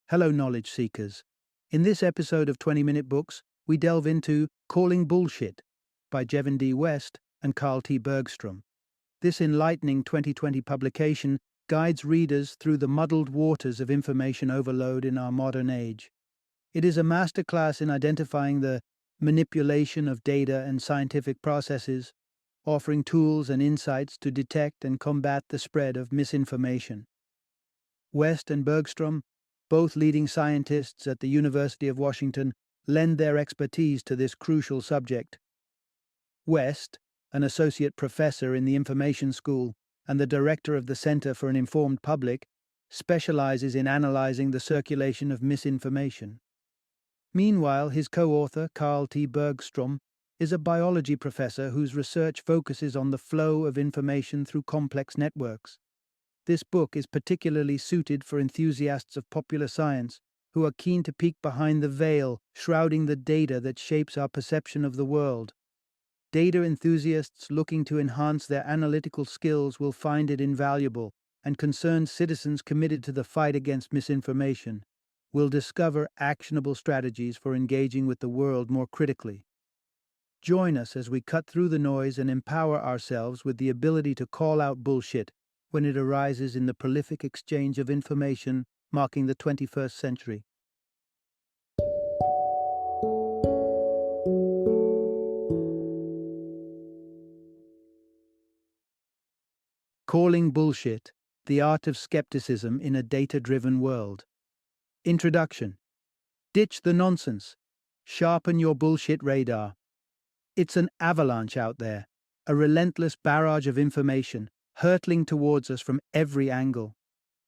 Hello, knowledge seekers. In this episode of 20-Minute Books, we delve into Calling Bullshit by Jevin D. West and Carl T. Bergstrom. This enlightening 2020 publication guides readers through the muddled waters of information overload in our modern age. It is a masterclass in identifying the manipulation of data and scientific processes, offering tools and insights to detect and combat the spread of misinformation. West and Bergstrom, both leading scientists at the University of Washington, lend their expertise to this crucial subject. West, an associate professor in the Information School and the director of the Center for an Informed Public, specializes in analyzing the circulation of misinformation. Meanwhile, his co-author, Carl T. Bergstrom, is a biology professor whose research focuses on the flow of information through complex networks. This book is particularly suited for enthusiasts of popular science who are keen to peek behind the veil shrouding the data that shapes our perception of the world. Data enthusiasts looking to enhance their analytical skills will find it invaluable, and concerned citizens committed to the fight against misinformation will discover actionable strategies for engaging with the world more critically. Join us as we cut through the noise and empower ourselves with the ability to call out bullshit when it arises in the prolific exchange of information marking the 21st century. Calling Bullshit: The Art of Skepticism in a Data-Driven World. Introduction. Ditch the nonsense. Sharpen your bullshit radar. It's an avalanche out there, a relentless barrage of information, hurtling towards us from every angle.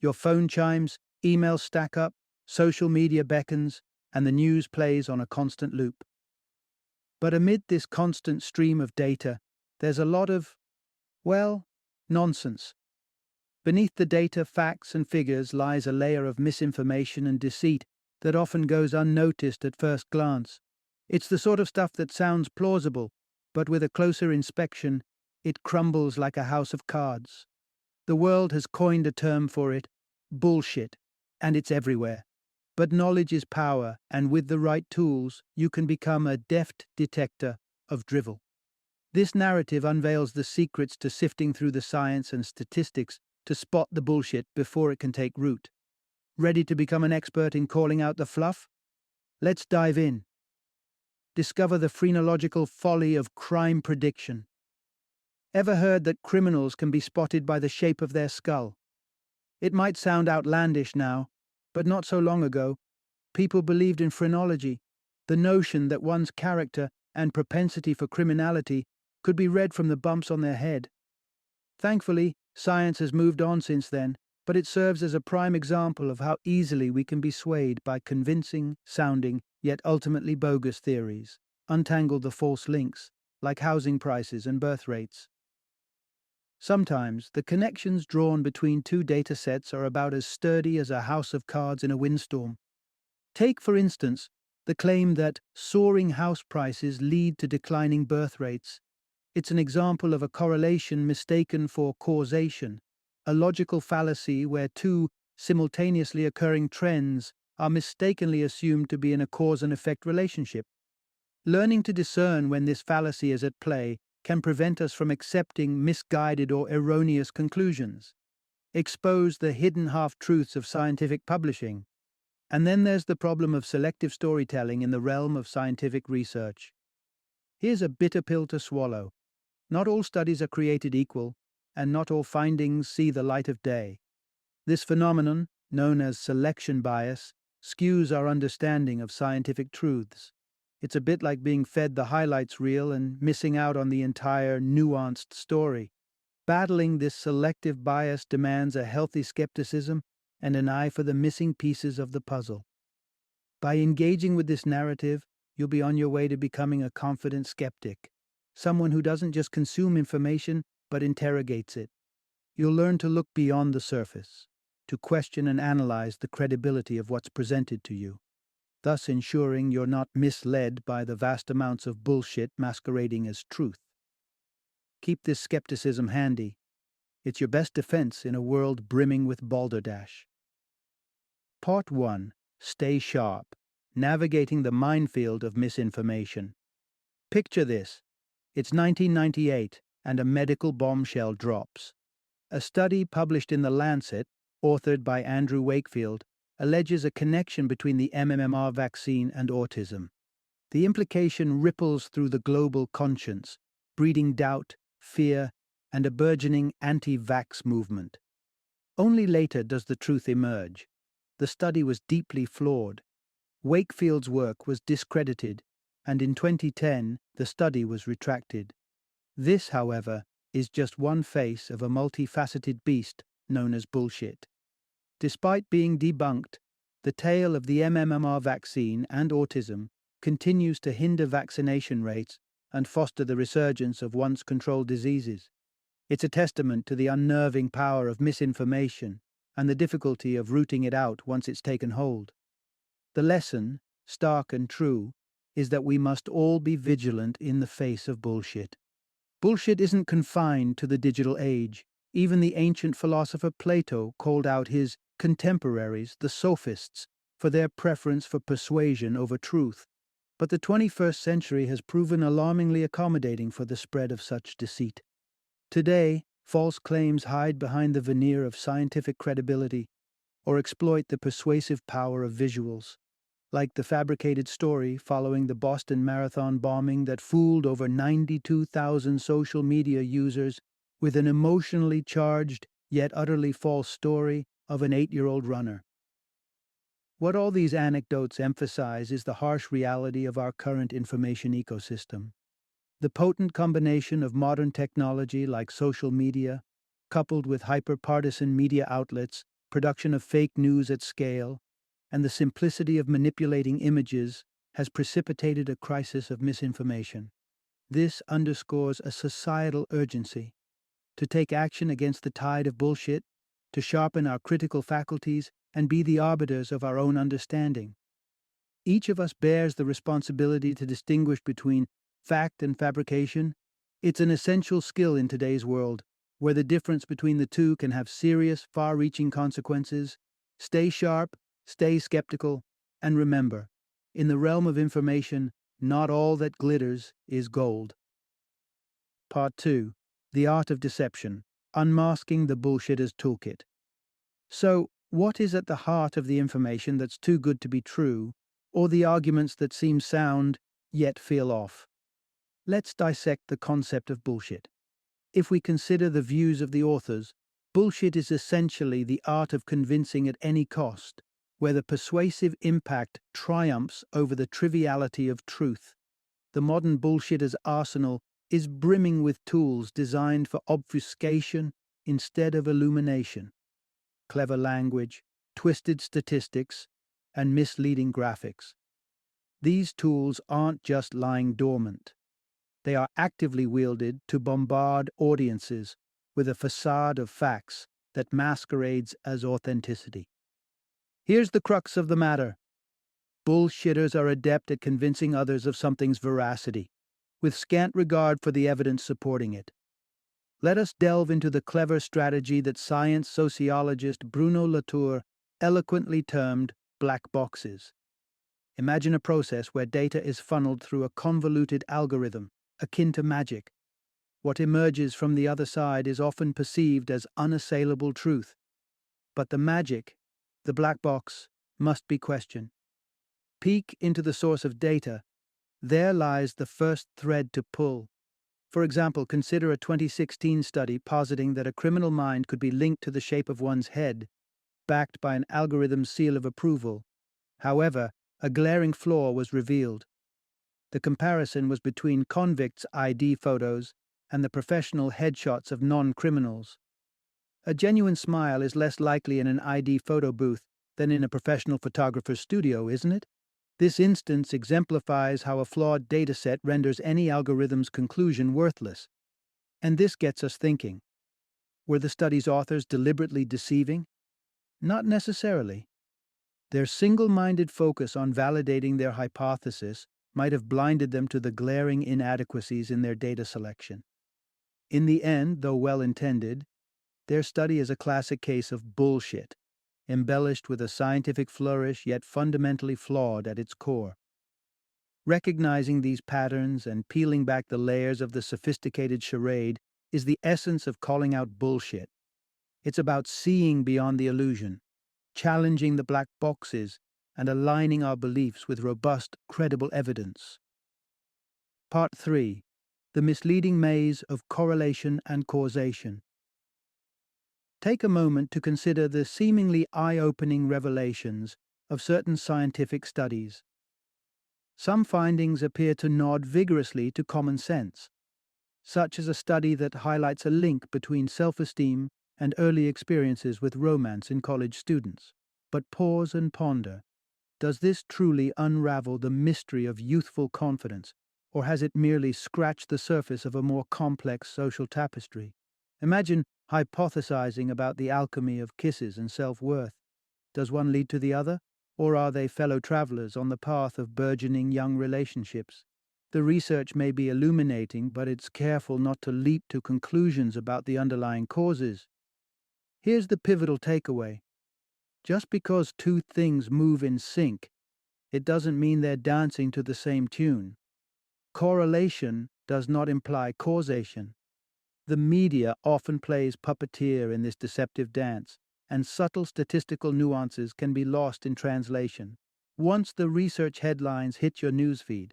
Your phone chimes, emails stack up, social media beckons, and the news plays on a constant loop. But amid this constant stream of data, there's a lot of, nonsense. Beneath the data, facts, and figures lies a layer of misinformation and deceit that often goes unnoticed at first glance. It's the sort of stuff that sounds plausible, but with a closer inspection, it crumbles like a house of cards. The world has coined a term for it, bullshit, and it's everywhere. But knowledge is power, and with the right tools, you can become a deft detector of drivel. This narrative unveils the secrets to sifting through the science and statistics to spot the bullshit before it can take root. Ready to become an expert in calling out the fluff? Let's dive in. Discover the phrenological folly of crime prediction. Ever heard that criminals can be spotted by the shape of their skull? It might sound outlandish now, but not so long ago, people believed in phrenology, the notion that one's character and propensity for criminality could be read from the bumps on their head. Thankfully, science has moved on since then, but it serves as a prime example of how easily we can be swayed by convincing, sounding, yet ultimately bogus theories. Untangle the false links, like housing prices and birth rates. Sometimes, the connections drawn between two data sets are about as sturdy as a house of cards in a windstorm. Take, for instance, the claim that soaring house prices lead to declining birth rates. It's an example of a correlation mistaken for causation, a logical fallacy where two simultaneously occurring trends are mistakenly assumed to be in a cause and effect relationship. Learning to discern when this fallacy is at play can prevent us from accepting misguided or erroneous conclusions. Expose the hidden half-truths of scientific publishing. And then there's the problem of selective storytelling in the realm of scientific research. Here's a bitter pill to swallow. Not all studies are created equal, and not all findings see the light of day. This phenomenon, known as selection bias, skews our understanding of scientific truths. It's a bit like being fed the highlights reel and missing out on the entire nuanced story. Battling this selective bias demands a healthy skepticism and an eye for the missing pieces of the puzzle. By engaging with this narrative, you'll be on your way to becoming a confident skeptic, someone who doesn't just consume information, but interrogates it. You'll learn to look beyond the surface, to question and analyze the credibility of what's presented to you, thus ensuring you're not misled by the vast amounts of bullshit masquerading as truth. Keep this skepticism handy. It's your best defense in a world brimming with balderdash. Part 1. Stay sharp, navigating the minefield of misinformation. Picture this. It's 1998, and a medical bombshell drops. A study published in The Lancet, authored by Andrew Wakefield, alleges a connection between the MMR vaccine and autism. The implication ripples through the global conscience, breeding doubt, fear, and a burgeoning anti-vax movement. Only later does the truth emerge. The study was deeply flawed. Wakefield's work was discredited, and in 2010 the study was retracted. This, however, is just one face of a multifaceted beast known as bullshit. Despite being debunked, the tale of the MMR vaccine and autism continues to hinder vaccination rates and foster the resurgence of once-controlled diseases. It's a testament to the unnerving power of misinformation and the difficulty of rooting it out once it's taken hold. The lesson, stark and true, is that we must all be vigilant in the face of bullshit. Bullshit isn't confined to the digital age. Even the ancient philosopher Plato called out his contemporaries, the sophists, for their preference for persuasion over truth. But the 21st century has proven alarmingly accommodating for the spread of such deceit. Today, false claims hide behind the veneer of scientific credibility or exploit the persuasive power of visuals, like the fabricated story following the Boston Marathon bombing that fooled over 92,000 social media users with an emotionally charged yet utterly false story of an 8-year-old runner. What all these anecdotes emphasize is the harsh reality of our current information ecosystem. The potent combination of modern technology like social media, coupled with hyper-partisan media outlets, production of fake news at scale, and the simplicity of manipulating images has precipitated a crisis of misinformation. This underscores a societal urgency to take action against the tide of bullshit, to sharpen our critical faculties, and be the arbiters of our own understanding. Each of us bears the responsibility to distinguish between fact and fabrication. It's an essential skill in today's world, where the difference between the two can have serious, far-reaching consequences. Stay sharp, stay skeptical, and remember, in the realm of information, not all that glitters is gold. Part 2. The Art of Deception. Unmasking the Bullshitter's Toolkit. So, what is at the heart of the information that's too good to be true, or the arguments that seem sound, yet feel off? Let's dissect the concept of bullshit. If we consider the views of the authors, bullshit is essentially the art of convincing at any cost, where the persuasive impact triumphs over the triviality of truth. The modern bullshitter's arsenal is brimming with tools designed for obfuscation instead of illumination. Clever language, twisted statistics, and misleading graphics. These tools aren't just lying dormant. They are actively wielded to bombard audiences with a facade of facts that masquerades as authenticity. Here's the crux of the matter. Bullshitters are adept at convincing others of something's veracity, with scant regard for the evidence supporting it. Let us delve into the clever strategy that science sociologist Bruno Latour eloquently termed black boxes. Imagine a process where data is funneled through a convoluted algorithm, akin to magic. What emerges from the other side is often perceived as unassailable truth. But the magic, the black box, must be questioned. Peek into the source of data. There lies the first thread to pull. For example, consider a 2016 study positing that a criminal mind could be linked to the shape of one's head, backed by an algorithm's seal of approval. However, a glaring flaw was revealed. The comparison was between convicts' ID photos and the professional headshots of non-criminals. A genuine smile is less likely in an ID photo booth than in a professional photographer's studio, isn't it? This instance exemplifies how a flawed dataset renders any algorithm's conclusion worthless. And this gets us thinking. Were the study's authors deliberately deceiving? Not necessarily. Their single-minded focus on validating their hypothesis might have blinded them to the glaring inadequacies in their data selection. In the end, though well-intended, their study is a classic case of bullshit, embellished with a scientific flourish yet fundamentally flawed at its core. Recognizing these patterns and peeling back the layers of the sophisticated charade is the essence of calling out bullshit. It's about seeing beyond the illusion, challenging the black boxes, and aligning our beliefs with robust, credible evidence. Part 3. The misleading maze of correlation and causation. Take a moment to consider the seemingly eye-opening revelations of certain scientific studies. Some findings appear to nod vigorously to common sense, such as a study that highlights a link between self-esteem and early experiences with romance in college students. But pause and ponder. Does this truly unravel the mystery of youthful confidence, or has it merely scratched the surface of a more complex social tapestry? Imagine hypothesizing about the alchemy of kisses and self-worth. Does one lead to the other, or are they fellow travelers on the path of burgeoning young relationships? The research may be illuminating, but it's careful not to leap to conclusions about the underlying causes. Here's the pivotal takeaway. Just because two things move in sync, it doesn't mean they're dancing to the same tune. Correlation does not imply causation. The media often plays puppeteer in this deceptive dance, and subtle statistical nuances can be lost in translation. Once the research headlines hit your newsfeed,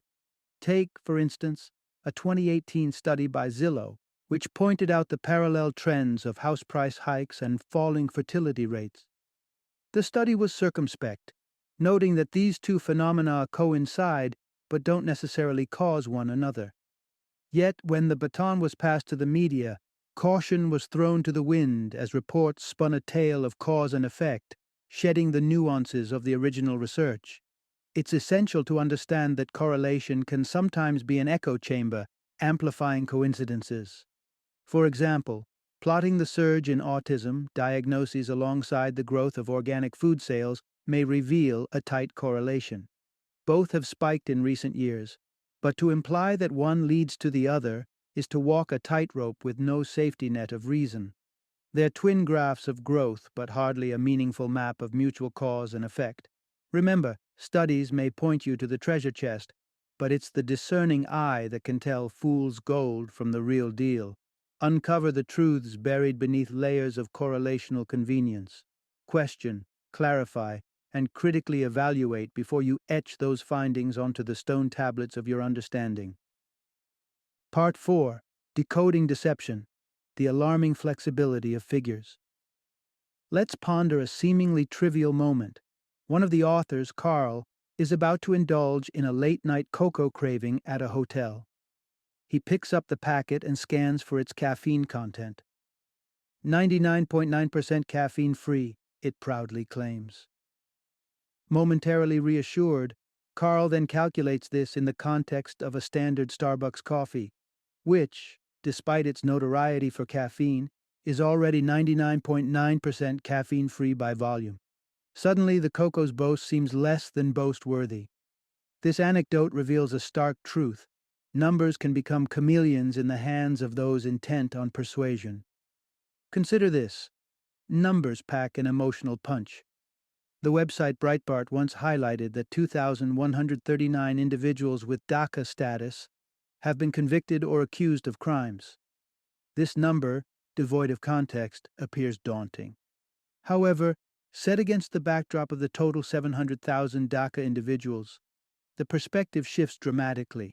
take, for instance, a 2018 study by Zillow, which pointed out the parallel trends of house price hikes and falling fertility rates. The study was circumspect, noting that these two phenomena coincide but don't necessarily cause one another. Yet, when the baton was passed to the media, caution was thrown to the wind as reports spun a tale of cause and effect, shedding the nuances of the original research. It's essential to understand that correlation can sometimes be an echo chamber, amplifying coincidences. For example, plotting the surge in autism diagnoses alongside the growth of organic food sales may reveal a tight correlation. Both have spiked in recent years, but to imply that one leads to the other is to walk a tightrope with no safety net of reason. They're twin graphs of growth, but hardly a meaningful map of mutual cause and effect. Remember, studies may point you to the treasure chest, but it's the discerning eye that can tell fool's gold from the real deal. Uncover the truths buried beneath layers of correlational convenience. Question, clarify, and critically evaluate before you etch those findings onto the stone tablets of your understanding. Part 4. Decoding Deception. The Alarming Flexibility of Figures. Let's ponder a seemingly trivial moment. One of the authors, Carl, is about to indulge in a late-night cocoa craving at a hotel. He picks up the packet and scans for its caffeine content. 99.9% caffeine-free, it proudly claims. Momentarily reassured, Carl then calculates this in the context of a standard Starbucks coffee, which, despite its notoriety for caffeine, is already 99.9% caffeine-free by volume. Suddenly, the cocoa's boast seems less than boast-worthy. This anecdote reveals a stark truth. Numbers can become chameleons in the hands of those intent on persuasion. Consider this. Numbers pack an emotional punch. The website Breitbart once highlighted that 2,139 individuals with DACA status have been convicted or accused of crimes. This number, devoid of context, appears daunting. However, set against the backdrop of the total 700,000 DACA individuals, the perspective shifts dramatically.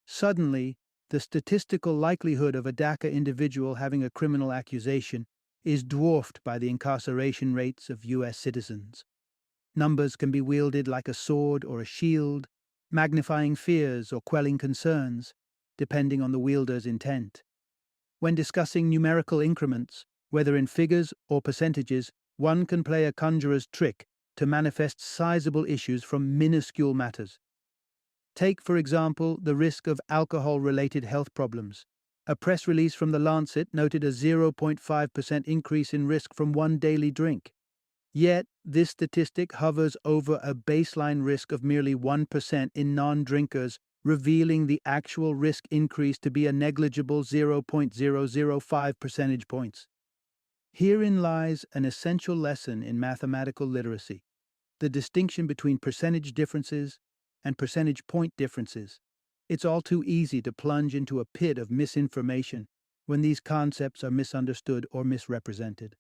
Suddenly, the statistical likelihood of a DACA individual having a criminal accusation is dwarfed by the incarceration rates of U.S. citizens. Numbers can be wielded like a sword or a shield, magnifying fears or quelling concerns, depending on the wielder's intent. When discussing numerical increments, whether in figures or percentages, one can play a conjurer's trick to manifest sizable issues from minuscule matters. Take, for example, the risk of alcohol-related health problems. A press release from The Lancet noted a 0.5% increase in risk from one daily drink. Yet, this statistic hovers over a baseline risk of merely 1% in non-drinkers, revealing the actual risk increase to be a negligible 0.005 percentage points. Herein lies an essential lesson in mathematical literacy: the distinction between percentage differences and percentage point differences. It's all too easy to plunge into a pit of misinformation when these concepts are misunderstood or misrepresented.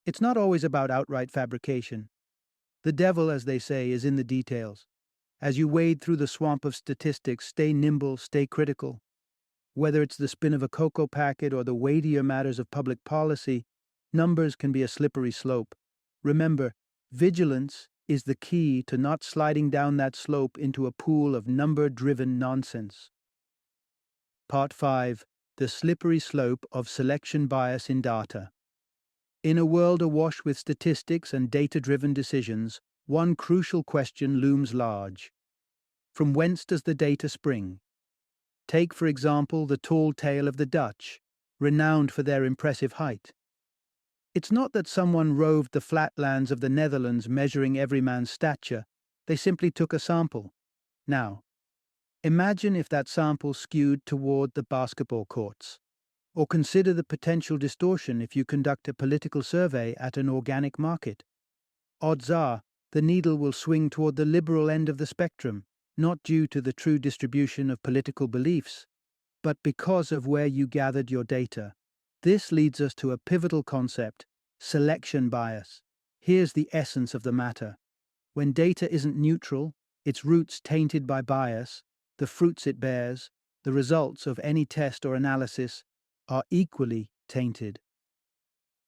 It's not always about outright fabrication. The devil, as they say, is in the details. As you wade through the swamp of statistics, stay nimble, stay critical. Whether it's the spin of a cocoa packet or the weightier matters of public policy, numbers can be a slippery slope. Remember, vigilance is the key to not sliding down that slope into a pool of number-driven nonsense. Part 5. The slippery slope of selection bias in data. In a world awash with statistics and data-driven decisions, one crucial question looms large. From whence does the data spring? Take, for example, the tall tale of the Dutch, renowned for their impressive height. It's not that someone roved the flatlands of the Netherlands measuring every man's stature. They simply took a sample. Now, imagine if that sample skewed toward the basketball courts. Or consider the potential distortion if you conduct a political survey at an organic market. Odds are the needle will swing toward the liberal end of the spectrum, not due to the true distribution of political beliefs, but because of where you gathered your data. This leads us to a pivotal concept: selection bias. Here's the essence of the matter. When data isn't neutral, its roots tainted by bias, the fruits it bears, the results of any test or analysis, are equally tainted.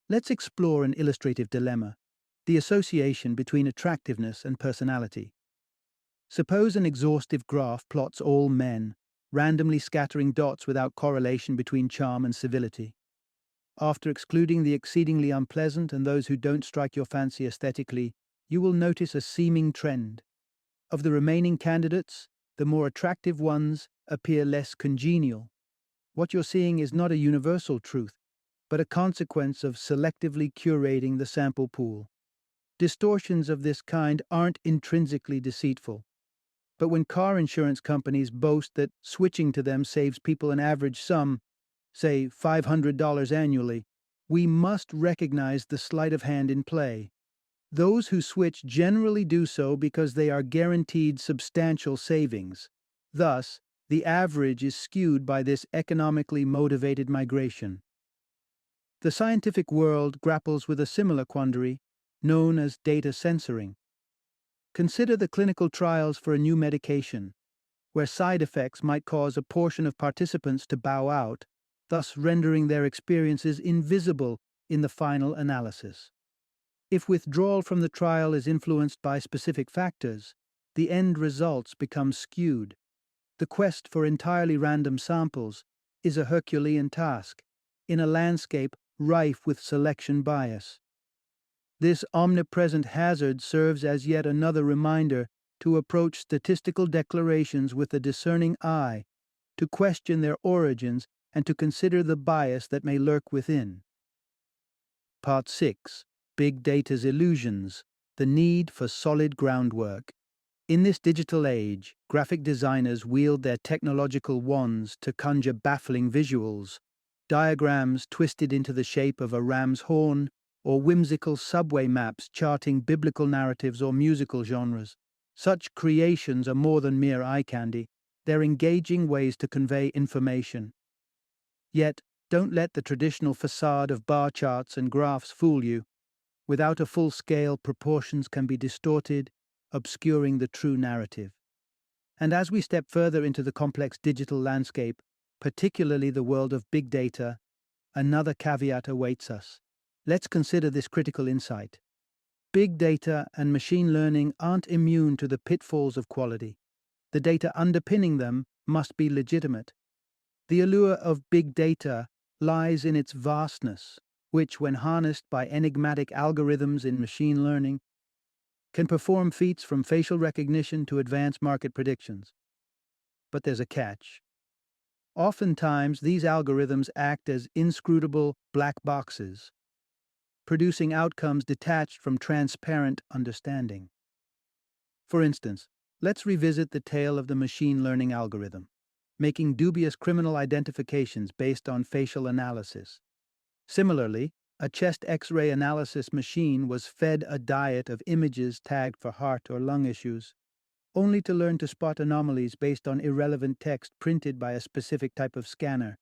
Let's explore an illustrative dilemma: the association between attractiveness and personality. Suppose an exhaustive graph plots all men, randomly scattering dots without correlation between charm and civility. After excluding the exceedingly unpleasant and those who don't strike your fancy aesthetically, you will notice a seeming trend. Of the remaining candidates, the more attractive ones appear less congenial. What you're seeing is not a universal truth, but a consequence of selectively curating the sample pool. Distortions of this kind aren't intrinsically deceitful. But when car insurance companies boast that switching to them saves people an average sum, say $500 annually, we must recognize the sleight of hand in play. Those who switch generally do so because they are guaranteed substantial savings. Thus, the average is skewed by this economically motivated migration. The scientific world grapples with a similar quandary, known as data censoring. Consider the clinical trials for a new medication, where side effects might cause a portion of participants to bow out, thus rendering their experiences invisible in the final analysis. If withdrawal from the trial is influenced by specific factors, the end results become skewed. The quest for entirely random samples is a Herculean task in a landscape rife with selection bias. This omnipresent hazard serves as yet another reminder to approach statistical declarations with a discerning eye, to question their origins, and to consider the bias that may lurk within. Part 6. Big Data's Illusions: The Need for Solid Groundwork. In this digital age, graphic designers wield their technological wands to conjure baffling visuals: diagrams twisted into the shape of a ram's horn, or whimsical subway maps charting biblical narratives or musical genres. Such creations are more than mere eye candy. They're engaging ways to convey information. Yet, don't let the traditional facade of bar charts and graphs fool you. Without a full scale, proportions can be distorted, obscuring the true narrative. And as we step further into the complex digital landscape, particularly the world of big data, another caveat awaits us. Let's consider this critical insight. Big data and machine learning aren't immune to the pitfalls of quality. The data underpinning them must be legitimate. The allure of big data lies in its vastness, which, when harnessed by enigmatic algorithms in machine learning, can perform feats from facial recognition to advanced market predictions. But there's a catch. Oftentimes, these algorithms act as inscrutable black boxes, producing outcomes detached from transparent understanding. For instance, let's revisit the tale of the machine learning algorithm, making dubious criminal identifications based on facial analysis. Similarly, A chest X-ray analysis machine was fed a diet of images tagged for heart or lung issues, only to learn to spot anomalies based on irrelevant text printed by a specific type of scanner.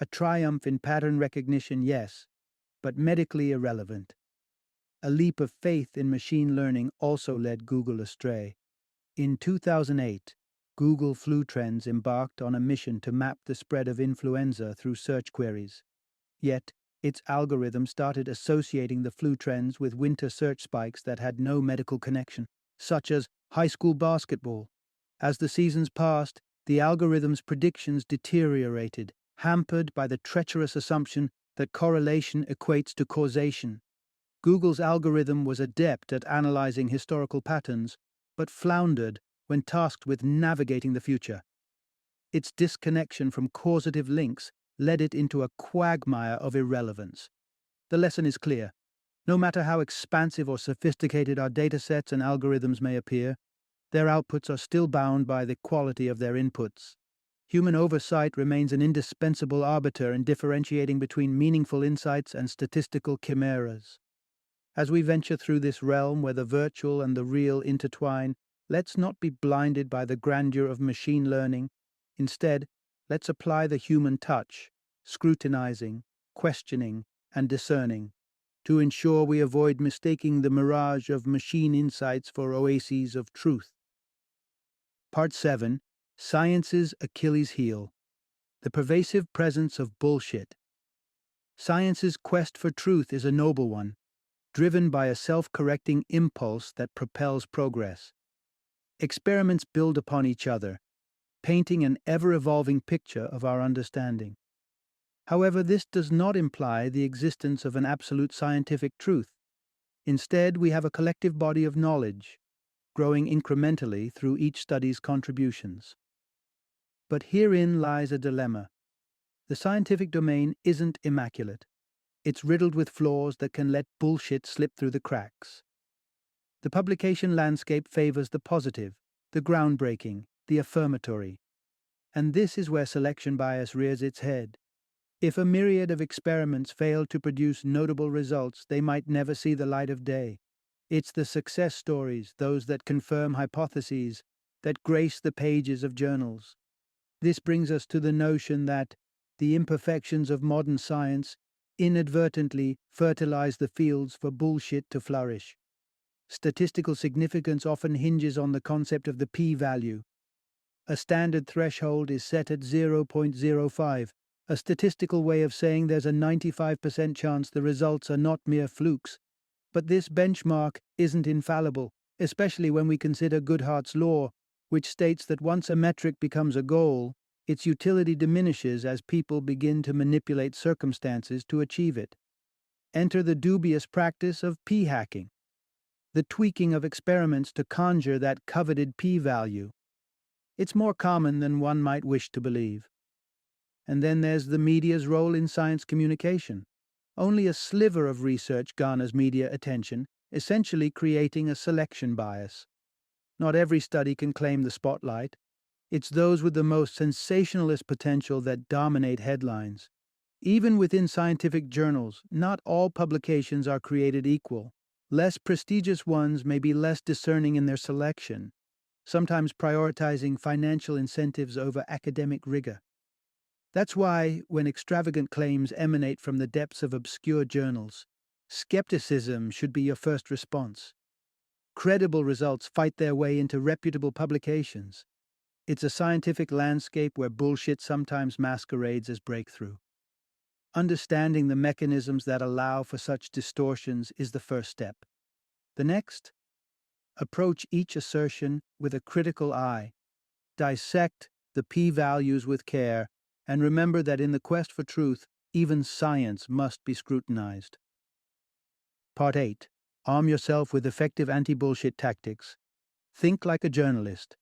A triumph in pattern recognition, yes, but medically irrelevant. A leap of faith in machine learning also led Google astray. In 2008, Google Flu Trends embarked on a mission to map the spread of influenza through search queries. Yet, its algorithm started associating the flu trends with winter search spikes that had no medical connection, such as high school basketball. As the seasons passed, the algorithm's predictions deteriorated, hampered by the treacherous assumption that correlation equates to causation. Google's algorithm was adept at analyzing historical patterns, but floundered when tasked with navigating the future. Its disconnection from causative links led it into a quagmire of irrelevance. The lesson is clear. No matter how expansive or sophisticated our datasets and algorithms may appear, their outputs are still bound by the quality of their inputs. Human oversight remains an indispensable arbiter in differentiating between meaningful insights and statistical chimeras. As we venture through this realm where the virtual and the real intertwine, let's not be blinded by the grandeur of machine learning. Instead, let's apply the human touch, scrutinizing, questioning, and discerning, to ensure we avoid mistaking the mirage of machine insights for oases of truth. Part 7. Science's Achilles heel. The pervasive presence of bullshit. Science's quest for truth is a noble one, driven by a self-correcting impulse that propels progress. Experiments build upon each other, painting an ever-evolving picture of our understanding. However, this does not imply the existence of an absolute scientific truth. Instead, we have a collective body of knowledge, growing incrementally through each study's contributions. But herein lies a dilemma. The scientific domain isn't immaculate. It's riddled with flaws that can let bullshit slip through the cracks. The publication landscape favors the positive, the groundbreaking, the affirmatory. And this is where selection bias rears its head. If a myriad of experiments fail to produce notable results, they might never see the light of day. It's the success stories, those that confirm hypotheses, that grace the pages of journals. This brings us to the notion that the imperfections of modern science inadvertently fertilize the fields for bullshit to flourish. Statistical significance often hinges on the concept of the p-value. A standard threshold is set at 0.05, a statistical way of saying there's a 95% chance the results are not mere flukes. But this benchmark isn't infallible, especially when we consider Goodhart's law, which states that once a metric becomes a goal, its utility diminishes as people begin to manipulate circumstances to achieve it. Enter the dubious practice of p-hacking, the tweaking of experiments to conjure that coveted p-value. It's more common than one might wish to believe. And then there's the media's role in science communication. Only a sliver of research garners media attention, essentially creating a selection bias. Not every study can claim the spotlight. It's those with the most sensationalist potential that dominate headlines. Even within scientific journals, not all publications are created equal. Less prestigious ones may be less discerning in their selection, sometimes prioritizing financial incentives over academic rigor. That's why, when extravagant claims emanate from the depths of obscure journals, skepticism should be your first response. Credible results fight their way into reputable publications. It's a scientific landscape where bullshit sometimes masquerades as breakthrough. Understanding the mechanisms that allow for such distortions is the first step. The next? Approach each assertion with a critical eye. Dissect the p-values with care, and remember that in the quest for truth, even science must be scrutinized. Part 8. Arm yourself with effective anti-bullshit tactics. Think like a journalist.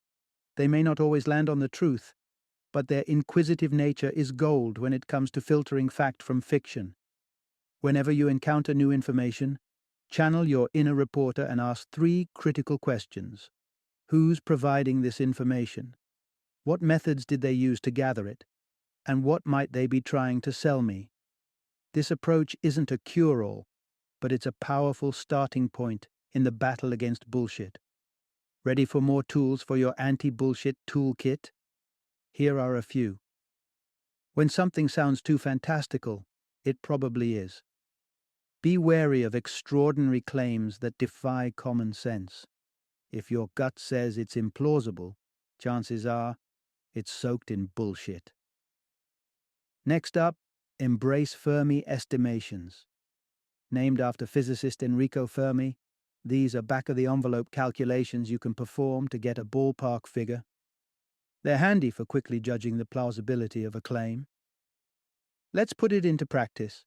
They may not always land on the truth, but their inquisitive nature is gold when it comes to filtering fact from fiction. Whenever you encounter new information, channel your inner reporter and ask 3 critical questions. Who's providing this information? What methods did they use to gather it? And what might they be trying to sell me? This approach isn't a cure-all, but it's a powerful starting point in the battle against bullshit. Ready for more tools for your anti-bullshit toolkit? Here are a few. When something sounds too fantastical, it probably is. Be wary of extraordinary claims that defy common sense. If your gut says it's implausible, chances are it's soaked in bullshit. Next up, embrace Fermi estimations. Named after physicist Enrico Fermi, these are back-of-the-envelope calculations you can perform to get a ballpark figure. They're handy for quickly judging the plausibility of a claim. Let's put it into practice.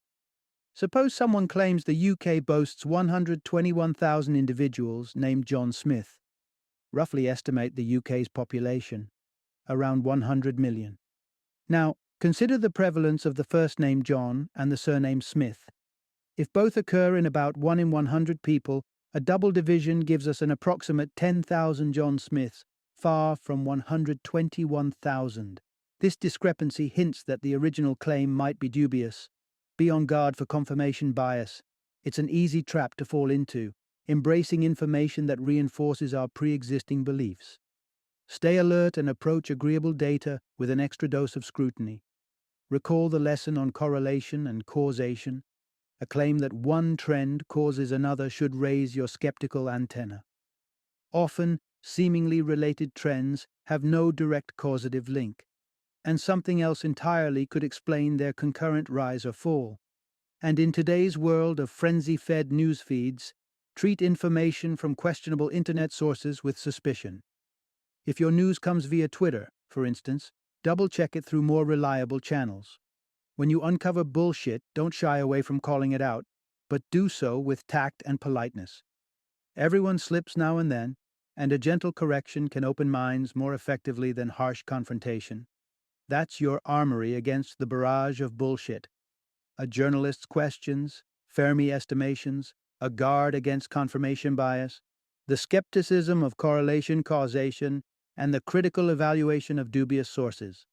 Suppose someone claims the UK boasts 121,000 individuals named John Smith. Roughly estimate the UK's population, around 100 million. Now, consider the prevalence of the first name John and the surname Smith. If both occur in about 1 in 100 people, a double division gives us an approximate 10,000 John Smiths, far from 121,000. This discrepancy hints that the original claim might be dubious. Be on guard for confirmation bias. It's an easy trap to fall into, embracing information that reinforces our pre-existing beliefs. Stay alert and approach agreeable data with an extra dose of scrutiny. Recall the lesson on correlation and causation. A claim that one trend causes another should raise your skeptical antenna. Often, seemingly related trends have no direct causative link, and something else entirely could explain their concurrent rise or fall. And in today's world of frenzy-fed news feeds, treat information from questionable internet sources with suspicion. If your news comes via Twitter, for instance, double-check it through more reliable channels. When you uncover bullshit, don't shy away from calling it out, but do so with tact and politeness. Everyone slips now and then, and a gentle correction can open minds more effectively than harsh confrontation. That's your armory against the barrage of bullshit. A journalist's questions, Fermi estimations, a guard against confirmation bias, the skepticism of correlation causation, and the critical evaluation of dubious sources.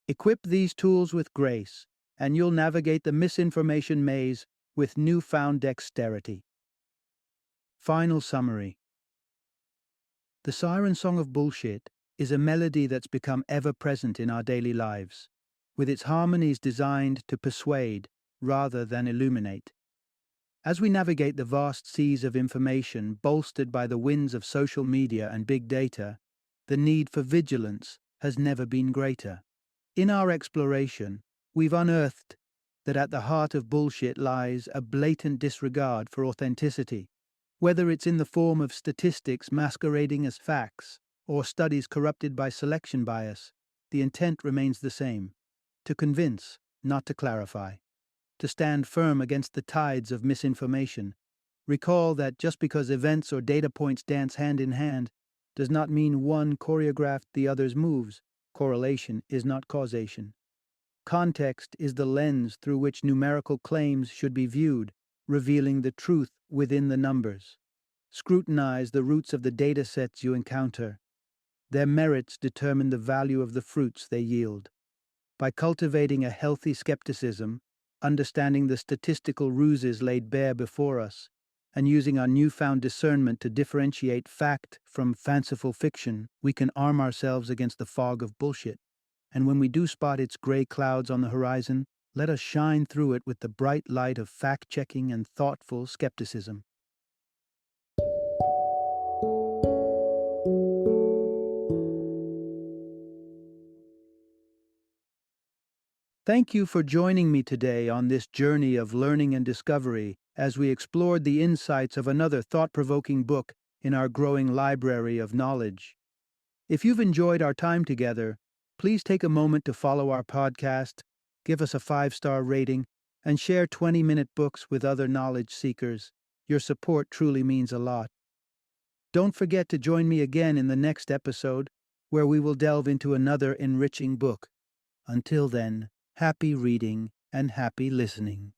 Equip these tools with grace, and you'll navigate the misinformation maze with newfound dexterity. Final summary. The siren song of bullshit is a melody that's become ever-present in our daily lives, with its harmonies designed to persuade rather than illuminate. As we navigate the vast seas of information bolstered by the winds of social media and big data, the need for vigilance has never been greater. In our exploration, we've unearthed that at the heart of bullshit lies a blatant disregard for authenticity. Whether it's in the form of statistics masquerading as facts or studies corrupted by selection bias, the intent remains the same: to convince, not to clarify. To stand firm against the tides of misinformation, recall that just because events or data points dance hand in hand does not mean one choreographed the other's moves. Correlation is not causation. Context is the lens through which numerical claims should be viewed, revealing the truth within the numbers. Scrutinize the roots of the data sets you encounter. Their merits determine the value of the fruits they yield. By cultivating a healthy skepticism, understanding the statistical ruses laid bare before us, and using our newfound discernment to differentiate fact from fanciful fiction, we can arm ourselves against the fog of bullshit. And when we do spot its gray clouds on the horizon, let us shine through it with the bright light of fact-checking and thoughtful skepticism. Thank you for joining me today on this journey of learning and discovery as we explored the insights of another thought-provoking book in our growing library of knowledge. If you've enjoyed our time together, please take a moment to follow our podcast, give us a 5-star rating, and share 20-minute books with other knowledge seekers. Your support truly means a lot. Don't forget to join me again in the next episode, where we will delve into another enriching book. Until then, happy reading and happy listening.